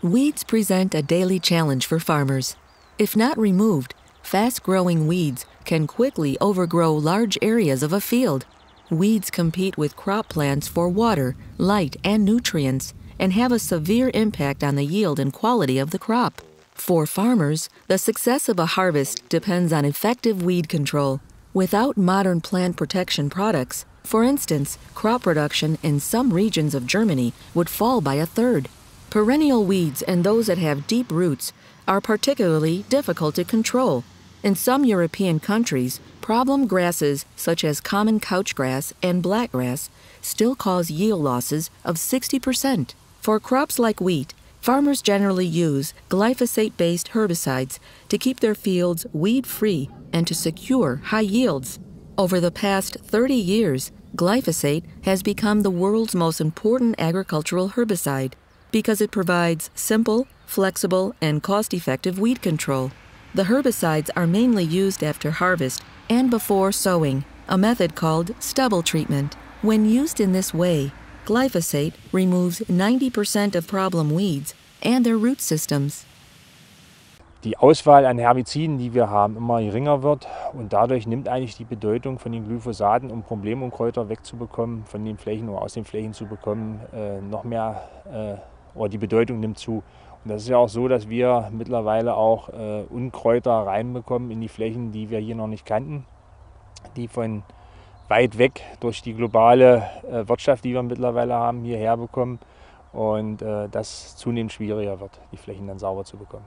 Weeds present a daily challenge for farmers. If not removed, fast-growing weeds can quickly overgrow large areas of a field. Weeds compete with crop plants for water, light, and nutrients, and have a severe impact on the yield and quality of the crop. For farmers, the success of a harvest depends on effective weed control. Without modern plant protection products, for instance, crop production in some regions of Germany would fall by a third. Perennial weeds and those that have deep roots are particularly difficult to control. In some European countries, problem grasses such as common couchgrass and blackgrass still cause yield losses of 60%. For crops like wheat, farmers generally use glyphosate-based herbicides to keep their fields weed-free and to secure high yields. Over the past 30 years, glyphosate has become the world's most important agricultural herbicide because it provides simple, flexible, and cost-effective weed control. The herbicides are mainly used after harvest and before sowing, a method called stubble treatment. When used in this way, glyphosate removes 90% of problem weeds and their root systems. Die Auswahl an Herbiziden, die wir haben, immer geringer wird und dadurch nimmt eigentlich die Bedeutung von den Glyphosaten, um Problemunkräuter wegzubekommen, von den Flächen oder aus den Flächen zu bekommen, noch mehr oder die Bedeutung nimmt zu. Und das ist ja auch so, dass wir mittlerweile auch Unkräuter reinbekommen in die Flächen, die wir hier noch nicht kannten, die von weit weg durch die globale Wirtschaft, die wir mittlerweile haben, hierher bekommen und das zunehmend schwieriger wird, die Flächen dann sauber zu bekommen.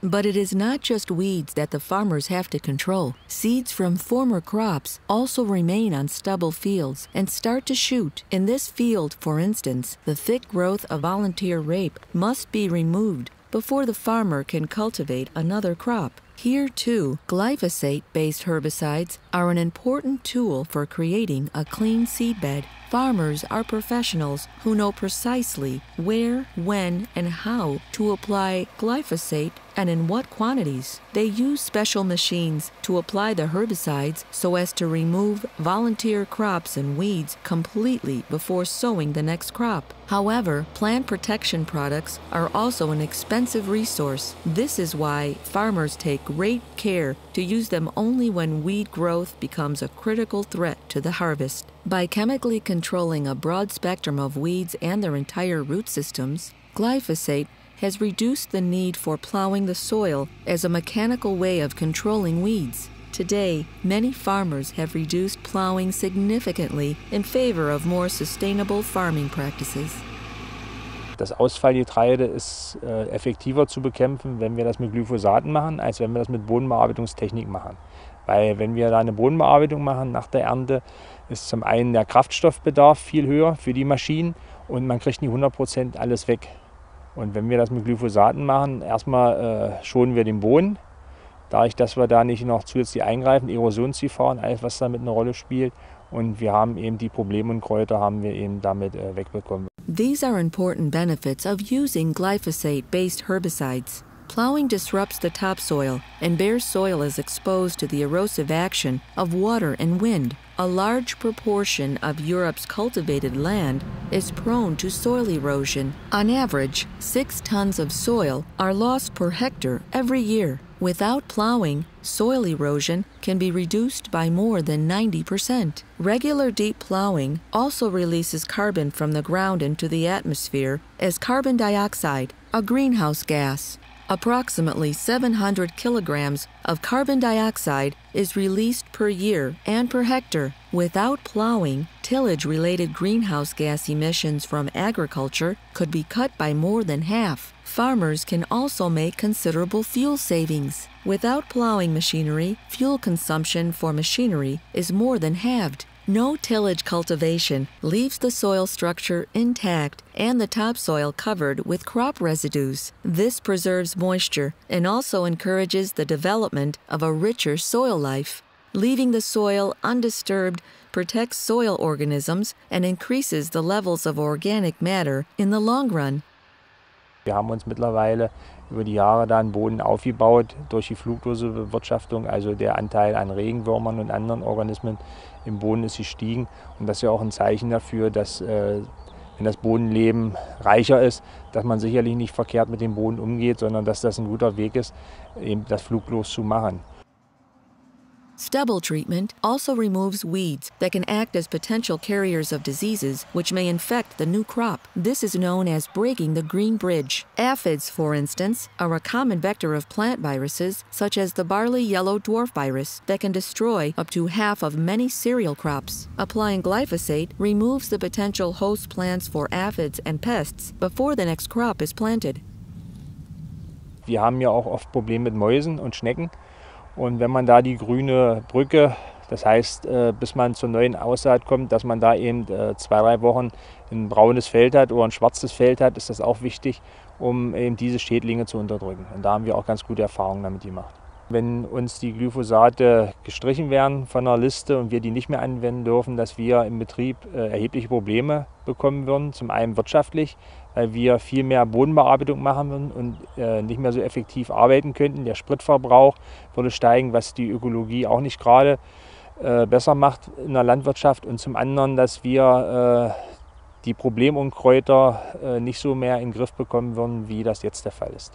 But it is not just weeds that the farmers have to control. Seeds from former crops also remain on stubble fields and start to shoot. In this field, for instance, the thick growth of volunteer rape must be removed before the farmer can cultivate another crop. Here, too, glyphosate-based herbicides are an important tool for creating a clean seedbed. Farmers are professionals who know precisely where, when, and how to apply glyphosate and in what quantities. They use special machines to apply the herbicides so as to remove volunteer crops and weeds completely before sowing the next crop. However, plant protection products are also an expensive resource. This is why farmers take great care to use them only when weed growth becomes a critical threat to the harvest. By chemically controlling a broad spectrum of weeds and their entire root systems, glyphosate has reduced the need for plowing the soil as a mechanical way of controlling weeds. Today, many farmers have reduced plowing significantly in favor of more sustainable farming practices. Das Ausfallgetreide ist effektiver zu bekämpfen, wenn wir das mit Glyphosaten machen, als wenn wir das mit Bodenbearbeitungstechnik machen. Weil wenn wir da eine Bodenbearbeitung machen nach der Ernte, ist zum einen der Kraftstoffbedarf viel höher für die Maschinen und man kriegt nicht 100% alles weg. Und wenn wir das mit Glyphosaten machen, erstmal schonen wir den Boden, dadurch, dass wir da nicht noch zusätzlich eingreifen, Erosionsgefahren, alles was damit eine Rolle spielt. Und wir haben eben die Problemunkräuter haben wir eben damit wegbekommen. These are important benefits of using glyphosate-based herbicides. Plowing disrupts the topsoil, and bare soil is exposed to the erosive action of water and wind. A large proportion of Europe's cultivated land is prone to soil erosion. On average, 6 tons of soil are lost per hectare every year. Without plowing, soil erosion can be reduced by more than 90%. Regular deep plowing also releases carbon from the ground into the atmosphere as carbon dioxide, a greenhouse gas. Approximately 700 kilograms of carbon dioxide is released per year and per hectare. Without plowing, tillage-related greenhouse gas emissions from agriculture could be cut by more than half. Farmers can also make considerable fuel savings. Without plowing machinery, fuel consumption for machinery is more than halved. No tillage cultivation leaves the soil structure intact and the topsoil covered with crop residues. This preserves moisture and also encourages the development of a richer soil life. Leaving the soil undisturbed protects soil organisms and increases the levels of organic matter in the long run. Wir haben uns mittlerweile über die Jahre da einen Boden aufgebaut durch die fluglose Bewirtschaftung. Also der Anteil an Regenwürmern und anderen Organismen im Boden ist gestiegen. Und das ist ja auch ein Zeichen dafür, dass wenn das Bodenleben reicher ist, dass man sicherlich nicht verkehrt mit dem Boden umgeht, sondern dass das ein guter Weg ist, eben das fluglos zu machen. Stubble treatment also removes weeds that can act as potential carriers of diseases which may infect the new crop. This is known as breaking the green bridge. Aphids, for instance, are a common vector of plant viruses such as the barley yellow dwarf virus that can destroy up to half of many cereal crops. Applying glyphosate removes the potential host plants for aphids and pests before the next crop is planted. Wir haben ja auch oft Probleme mit Mäusen und Schnecken. Und wenn man da die grüne Brücke, das heißt, bis man zur neuen Aussaat kommt, dass man da eben 2-3 Wochen ein braunes Feld hat oder ein schwarzes Feld hat, ist das auch wichtig, um eben diese Schädlinge zu unterdrücken. Und da haben wir auch ganz gute Erfahrungen damit gemacht. Wenn uns die Glyphosate gestrichen werden von der Liste und wir die nicht mehr anwenden dürfen, dass wir im Betrieb erhebliche Probleme bekommen würden. Zum einen wirtschaftlich, weil wir viel mehr Bodenbearbeitung machen würden und nicht mehr so effektiv arbeiten könnten. Der Spritverbrauch würde steigen, was die Ökologie auch nicht gerade besser macht in der Landwirtschaft. Und zum anderen, dass wir die Problemunkräuter nicht so mehr in den Griff bekommen würden, wie das jetzt der Fall ist.